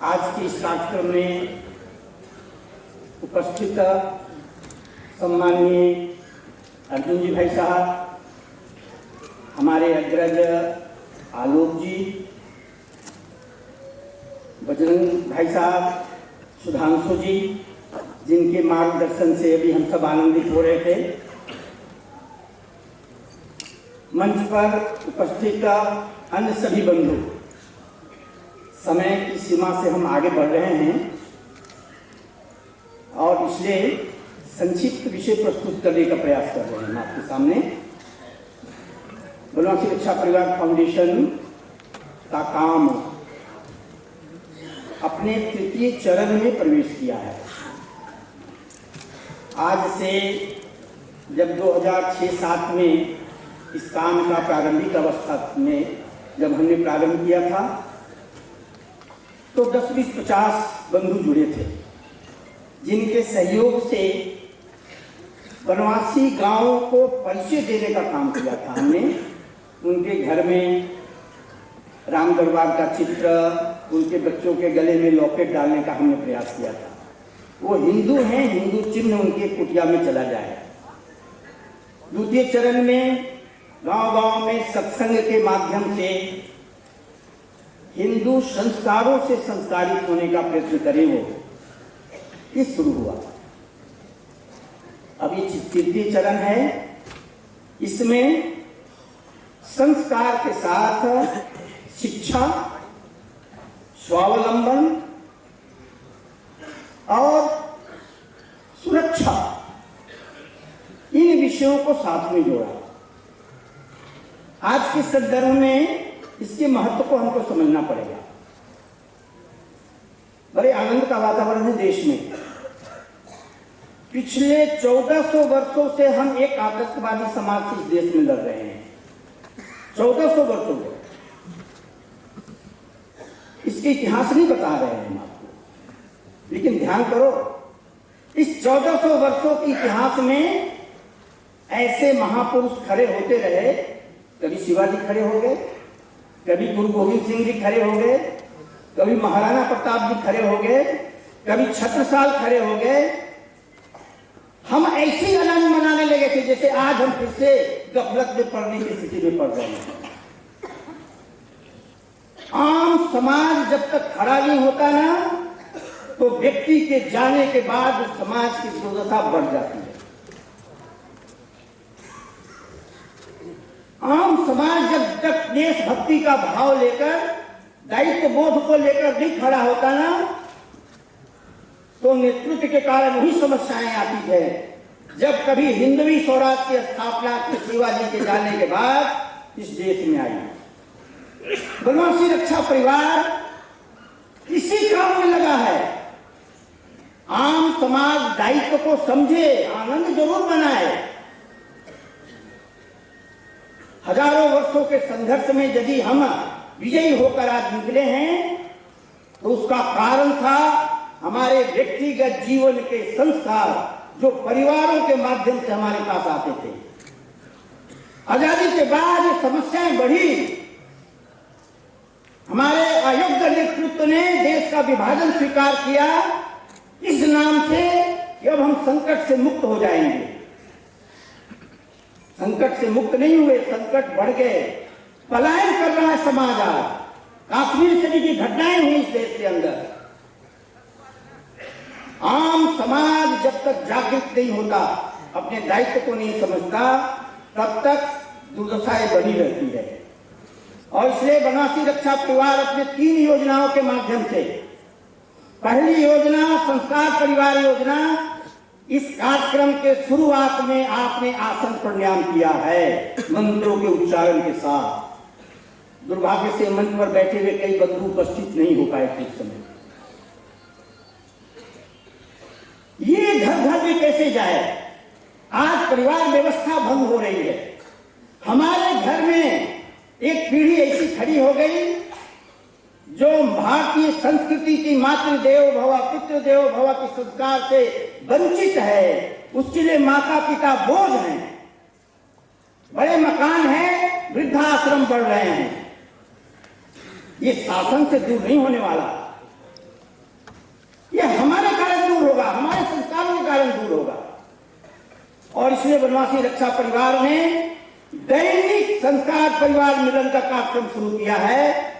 आज के इस कार्यक्रम में उपस्थित सम्माननीय अर्जुन जी भाई साहब, हमारे अग्रज आलोक जी, बजरंग भाई साहब, सुधांशु जी, जिनके मार्गदर्शन से अभी हम सब आनंदित हो रहे थे। मंच पर उपस्थित अन्य सभी बंधु, समय की सीमा से हम आगे बढ़ रहे हैं और इसलिए संक्षिप्त विषय प्रस्तुत करने का प्रयास कर रहे हैं आपके सामने। बनवासी रक्षा परिवार फाउंडेशन का काम अपने तृतीय चरण में प्रवेश किया है। आज से जब 2006-07 में इस काम का प्रारंभिक अवस्था में जब हमने प्रारंभ किया था तो 10-20-50 बंधु जुड़े थे, जिनके सहयोग से बनवासी गांवों को परिचय देने का काम किया था हमने। उनके घर में राम दरबार का चित्र, उनके बच्चों के गले में लॉकेट डालने का हमने प्रयास किया था। वो हिंदू हैं, हिंदू चिन्ह उनके कुटिया में चला जाए। द्वितीय चरण में गांव-गांव में सत्संग के माध्यम से हिंदू संस्कारों से संस्कारित होने का प्रयत्न करें, वो ये शुरू हुआ। अब ये तृतीय चरण है। इसमें संस्कार के साथ शिक्षा, स्वावलंबन और सुरक्षा, इन विषयों को साथ में जोड़ा। आज के संदर्भ में इसके महत्व को हमको समझना पड़ेगा। बड़े आनंद का वातावरण है देश में। पिछले 1400 वर्षों से हम एक आतंकवादी समाज से इस देश में लड़ रहे हैं। 1400 वर्षों में। इसके इतिहास नहीं बता रहे हैं हम आपको, लेकिन ध्यान करो, इस 1400 वर्षों के इतिहास में ऐसे महापुरुष खड़े होते रहे। कभी शिवाजी खड़े हो गए, कभी गुरु गोविंद सिंह जी खड़े हो गए, कभी महाराणा प्रताप जी खड़े हो गए, कभी छत्रसाल खड़े हो गए। हम ऐसी अलान मनाने लगे थे जैसे आज हम फिर से गफलत में पड़ने की स्थिति में पड़ रहे हैं। आम समाज जब तक खड़ा नहीं होता ना, तो व्यक्ति के जाने के बाद समाज की दुर्दशा बढ़ जाती है। आम समाज जब तक देशभक्ति का भाव लेकर, दायित्व बोध को लेकर नहीं खड़ा होता ना, तो नेतृत्व के कारण वही समस्याएं आती है। जब कभी हिंदवी स्वराज की स्थापना शिवाजी के जाने के बाद इस देश में आई। बनवासी रक्षा परिवार इसी काम में लगा है। आम समाज दायित्व को समझे, आनंद जरूर मनाए। हजारों वर्षों के संघर्ष में यदि हम विजयी होकर आज निकले हैं, तो उसका कारण था हमारे व्यक्तिगत जीवन के संस्कार, जो परिवारों के माध्यम से हमारे पास आते थे। आजादी के बाद ये समस्याएं बढ़ी। हमारे अयोग्य नेतृत्व ने देश का विभाजन स्वीकार किया इस नाम से कि अब हम संकट से मुक्त हो जाएंगे। संकट से मुक्त नहीं हुए, संकट बढ़ गए। पलायन कर रहा है समाज। आज काश्मीर से भी घटनाएं हुई इस देश के अंदर। आम समाज जब तक जागृत नहीं होता, अपने दायित्व को नहीं समझता, तब तक दुर्दशाएं बनी रहती है। और इसलिए बनवासी रक्षा परिवार अपने 3 योजनाओं के माध्यम से, पहली योजना संस्कार परिवार योजना, इस कार्यक्रम के शुरुआत में आपने आसन प्राणायाम किया है मंत्रों के उच्चारण के साथ। दुर्भाग्य से मंच पर बैठे हुए कई बंधु उपस्थित नहीं हो पाए थे इस समय। ये घर घर में कैसे जाए? आज परिवार व्यवस्था भंग हो रही है। हमारे घर में एक पीढ़ी ऐसी खड़ी हो गई जो भारतीय संस्कृति की मातृदेवो भव पितृदेवो भव के संस्कार से वंचित है। उसके लिए माता पिता बोझ हैं, बड़े मकान हैं, वृद्धाश्रम बढ़ रहे हैं। ये शासन से दूर नहीं होने वाला। कारण दूर होगा। और इसलिए वनवासी रक्षा परिवार ने दैनिक संस्कार परिवार मिलन का कार्यक्रम शुरू किया है।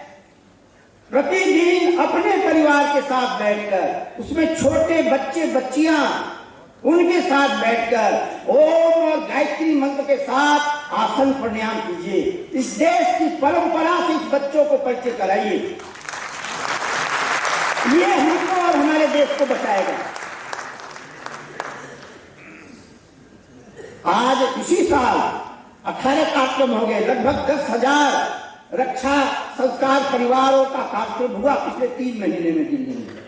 प्रतिदिन अपने परिवार के साथ बैठकर, उसमें छोटे बच्चे बच्चियां, उनके साथ बैठकर ओम और गायत्री मंत्र के साथ आसन प्राणायाम कीजिए। इस देश की परंपरा से इस बच्चों को परिचय कराइए। ये हमको और हमारे देश को बचाएगा। आज इसी साल 18 कार्यक्रम हो गए, लगभग 10,000 रक्षा संस्कार परिवारों का कार्यक्रम हुआ पिछले 3 महीने में दिल्ली में।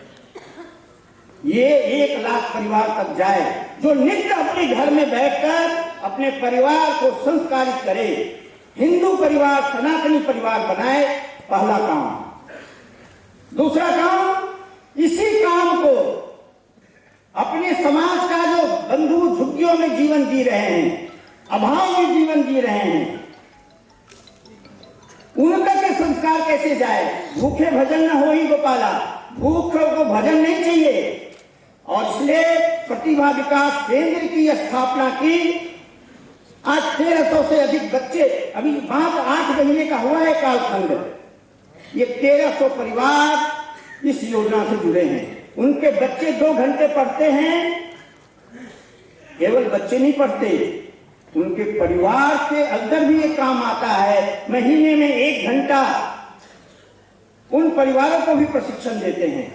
ये 1 लाख परिवार तक जाए जो नित्य अपने घर में बैठकर अपने परिवार को संस्कारित करे, हिंदू परिवार, सनातनी परिवार बनाए। पहला काम। दूसरा काम, इसी काम को अपने समाज का जो बंधु झुग्गियों में जीवन जी रहे हैं, अभाव में जीवन जी रहे हैं, उनका के संस्कार कैसे जाए। भूखे भजन न हो ही गोपाला, भूखों को भजन नहीं चाहिए। और इसलिए प्रतिभा विकास केंद्र की स्थापना की। आज 1300 से अधिक बच्चे, अभी 8 महीने का हुआ है कालखंड, ये 1300 परिवार इस योजना से जुड़े हैं। उनके बच्चे 2 घंटे पढ़ते हैं। केवल बच्चे नहीं पढ़ते, उनके परिवार के अंदर भी ये काम आता है। महीने में 1 घंटा उन परिवारों को भी प्रशिक्षण देते हैं।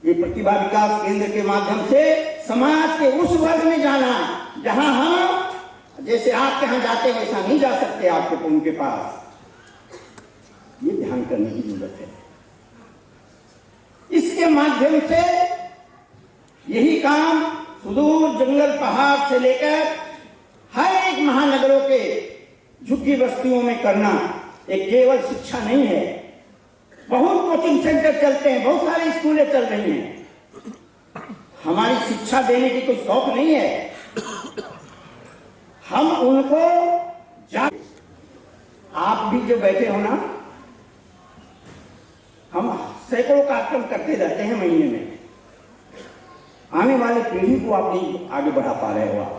ये प्रतिभा विकास केंद्र के माध्यम से समाज के उस वर्ग में जाना जहां हम जैसे आपके यहां जाते वैसा नहीं जा सकते आपके उनके पास। ये ध्यान करने की जरूरत है। इसके माध्यम से यही काम सुदूर जंगल पहाड़ से लेकर हर एक महानगरों के झुग्गी बस्तियों में करना एक केवल शिक्षा नहीं है। बहुत कोचिंग सेंटर चलते हैं, बहुत सारी स्कूलें चल रही हैं। हमारी शिक्षा देने की कोई शौक नहीं है। हम उनको आप भी जो बैठे हो ना, हम सैकड़ों कार्यक्रम करते रहते हैं महीने में। आने वाली पीढ़ी को आप नहीं आगे बढ़ा पा रहे हो। आप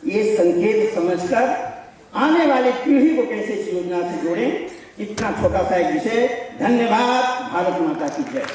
ये संकेत समझकर आने वाली पीढ़ी को कैसे इस योजना से जोड़ें, इतना छोटा सा एक विषय। धन्यवाद। भारत माता की जय।